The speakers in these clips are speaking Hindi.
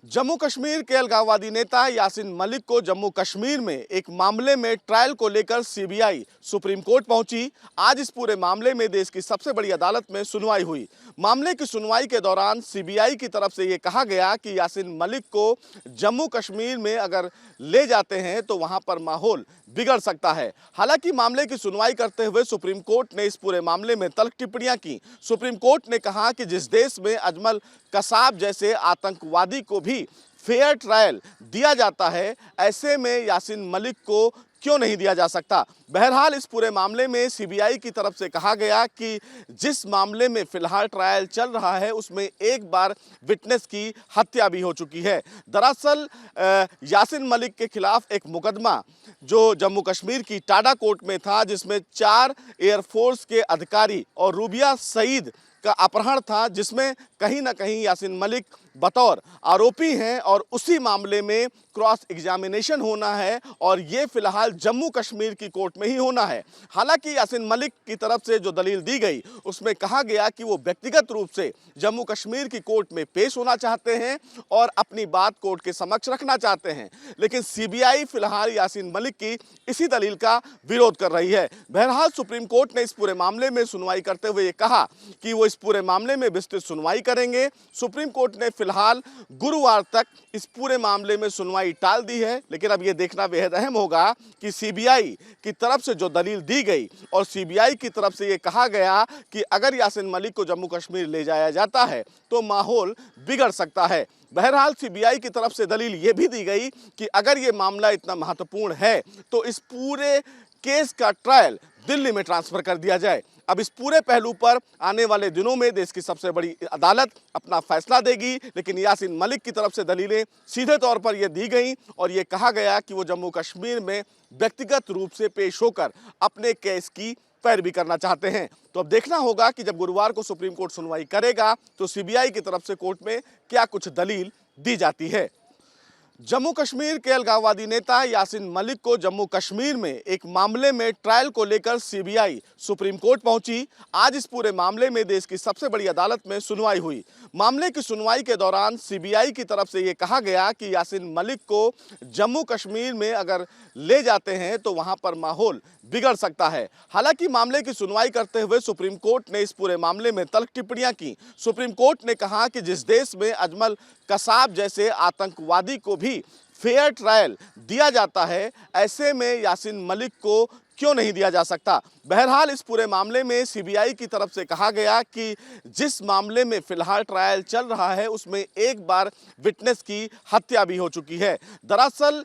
जम्मू कश्मीर के अलगाववादी नेता यासीन मलिक को जम्मू कश्मीर में एक मामले में ट्रायल को लेकर सीबीआई सुप्रीम कोर्ट पहुंची। आज इस पूरे मामले में देश की सबसे बड़ी अदालत में सुनवाई हुई। मामले की सुनवाई के दौरान सीबीआई की तरफ से यह कहा गया कि यासीन मलिक को जम्मू कश्मीर में अगर ले जाते हैं तो वहां पर माहौल बिगड़ सकता है। हालांकि मामले की सुनवाई करते हुए सुप्रीम कोर्ट ने इस पूरे मामले में तल्ख टिप्पणियां की। सुप्रीम कोर्ट ने कहा कि जिस देश में अजमल कसाब जैसे आतंकवादी को भी फेयर ट्रायल दिया जाता है, ऐसे में यासीन मलिक को क्यों नहीं दिया जा सकता। बहरहाल इस पूरे मामले में सीबीआई की तरफ से कहा गया कि जिस मामले में फिलहाल ट्रायल चल रहा है उसमें एक बार विटनेस की हत्या भी हो चुकी है। दरअसल यासीन मलिक के खिलाफ एक मुकदमा जो जम्मू कश्मीर की टाडा कोर्ट में था, जिसमें 4 एयरफोर्स के अधिकारी और रूबिया सईद का अपहरण था, जिसमें कहीं ना कहीं यासीन मलिक बतौर आरोपी हैं और उसी मामले में क्रॉस एग्जामिनेशन होना है और ये फिलहाल जम्मू कश्मीर की कोर्ट में ही होना है। हालांकि यासीन मलिक की तरफ से जो दलील दी गई उसमें कहा गया कि वो व्यक्तिगत रूप से जम्मू कश्मीर की कोर्ट में पेश होना चाहते हैं और अपनी बात कोर्ट के समक्ष रखना चाहते हैं, लेकिन सीबीआई फिलहाल यासीन मलिक की इसी दलील का विरोध कर रही है। बहरहाल सुप्रीम कोर्ट ने इस पूरे मामले में सुनवाई करते हुए ये कहा कि वो इस पूरे मामले में विस्तृत सुनवाई करेंगे। सुप्रीम कोर्ट ने फिलहाल गुरुवार तक इस पूरे मामले में सुनवाई टाल दी है, लेकिन अब यह देखना बेहद अहम होगा कि सीबीआई की तरफ से जो दलील दी गई और सीबीआई की तरफ से यह कहा गया कि अगर यासीन मलिक को जम्मू कश्मीर ले जाया जाता है तो माहौल बिगड़ सकता है। बहरहाल सीबीआई की तरफ से दलील यह भी दी गई कि अगर यह मामला इतना महत्वपूर्ण है तो इस पूरे केस का ट्रायल दिल्ली में ट्रांसफर कर दिया जाए। अब इस पूरे पहलू पर आने वाले दिनों में देश की सबसे बड़ी अदालत अपना फैसला देगी, लेकिन यासीन मलिक की तरफ से दलीलें सीधे तौर पर यह दी गई और यह कहा गया कि वो जम्मू कश्मीर में व्यक्तिगत रूप से पेश होकर अपने केस की पैरवी करना चाहते हैं। तो अब देखना होगा कि जब गुरुवार को सुप्रीम कोर्ट सुनवाई करेगा तो सीबीआई की तरफ से कोर्ट में क्या कुछ दलील दी जाती है। जम्मू कश्मीर के अलगाववादी नेता यासीन मलिक को जम्मू कश्मीर में एक मामले में ट्रायल को लेकर सीबीआई सुप्रीम कोर्ट पहुंची। आज इस पूरे मामले में देश की सबसे बड़ी अदालत में सुनवाई हुई। मामले की सुनवाई के दौरान सीबीआई की तरफ से यह कहा गया कि यासीन मलिक को जम्मू कश्मीर में अगर ले जाते हैं तो वहां पर माहौल बिगड़ सकता है। हालांकि मामले की सुनवाई करते हुए सुप्रीम कोर्ट ने इस पूरे मामले में तल्ख टिप्पणियां की। सुप्रीम कोर्ट ने कहा कि जिस देश में अजमल कसाब जैसे आतंकवादी को भी फेयर ट्रायल दिया जाता है, ऐसे में यासीन मलिक को क्यों नहीं दिया जा सकता। बहरहाल इस पूरे मामले में सीबीआई की तरफ से कहा गया कि जिस मामले में फिलहाल ट्रायल चल रहा है उसमें एक बार विटनेस की हत्या भी हो चुकी है। दरअसल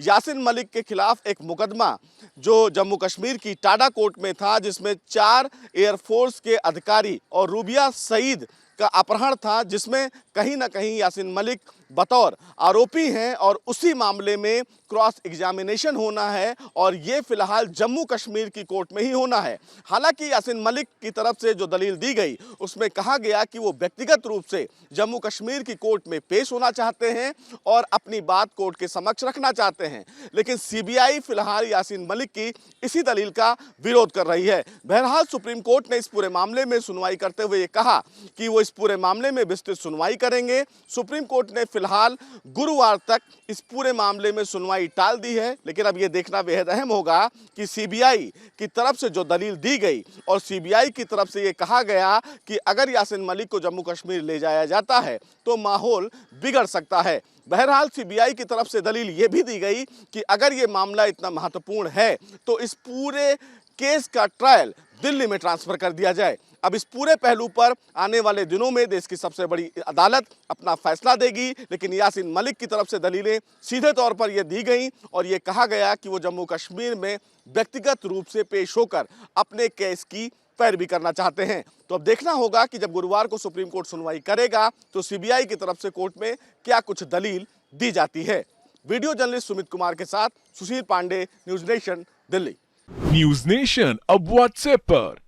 यासीन मलिक के खिलाफ एक मुकदमा जो जम्मू कश्मीर की टाडा कोर्ट में था, जिसमें 4 एयरफोर्स के अधिकारी और रूबिया सईद का अपहरण था, जिसमें कहीं ना कहीं यासीन मलिक बतौर आरोपी हैं और उसी मामले में क्रॉस एग्जामिनेशन होना है और ये फिलहाल जम्मू कश्मीर की कोर्ट में ही होना है। हालांकि यासीन मलिक की तरफ से जो दलील दी गई उसमें कहा गया कि वो व्यक्तिगत रूप से जम्मू कश्मीर की कोर्ट में पेश होना चाहते हैं और अपनी बात कोर्ट के समक्ष रखना चाहते हैं, लेकिन सीबीआई फिलहाल यासीन मलिक की इसी दलील का विरोध कर रही है। बहरहाल सुप्रीम कोर्ट ने इस पूरे मामले में सुनवाई करते हुए ये कहा कि वो इस पूरे मामले में विस्तृत सुनवाई करेंगे। सुप्रीम कोर्ट ने फिलहाल गुरुवार तक इस पूरे मामले में सुनवाई टाल दी है, लेकिन अब यह देखना बेहद अहम होगा कि सीबीआई की तरफ से जो दलील दी गई और सीबीआई की तरफ से यह कहा गया कि अगर यासीन मलिक को जम्मू कश्मीर ले जाया जाता है तो माहौल बिगड़ सकता है। बहरहाल सीबीआई की तरफ से दलील यह भी दी गई कि अगर यह मामला इतना महत्वपूर्ण है तो इस पूरे केस का ट्रायल दिल्ली में ट्रांसफर कर दिया जाए। अब इस पूरे पहलू पर आने वाले दिनों में देश की सबसे बड़ी अदालत अपना फैसला देगी, लेकिन यासीन मलिक की तरफ से दलीलें सीधे तौर पर यह दी गई और यह कहा गया कि वो जम्मू कश्मीर में व्यक्तिगत रूप से पेश होकर अपने केस की पैरवी करना चाहते हैं। तो अब देखना होगा कि जब गुरुवार को सुप्रीम कोर्ट सुनवाई करेगा तो सीबीआई की तरफ से कोर्ट में क्या कुछ दलील दी जाती है। वीडियो जर्नलिस्ट सुमित कुमार के साथ Sushil Pandey, News Nation, Delhi. News Nation अब व्हाट्सएप पर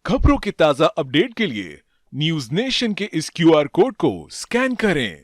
खबरों के ताजा अपडेट के लिए न्यूज नेशन के इस क्यूआर कोड को स्कैन करें।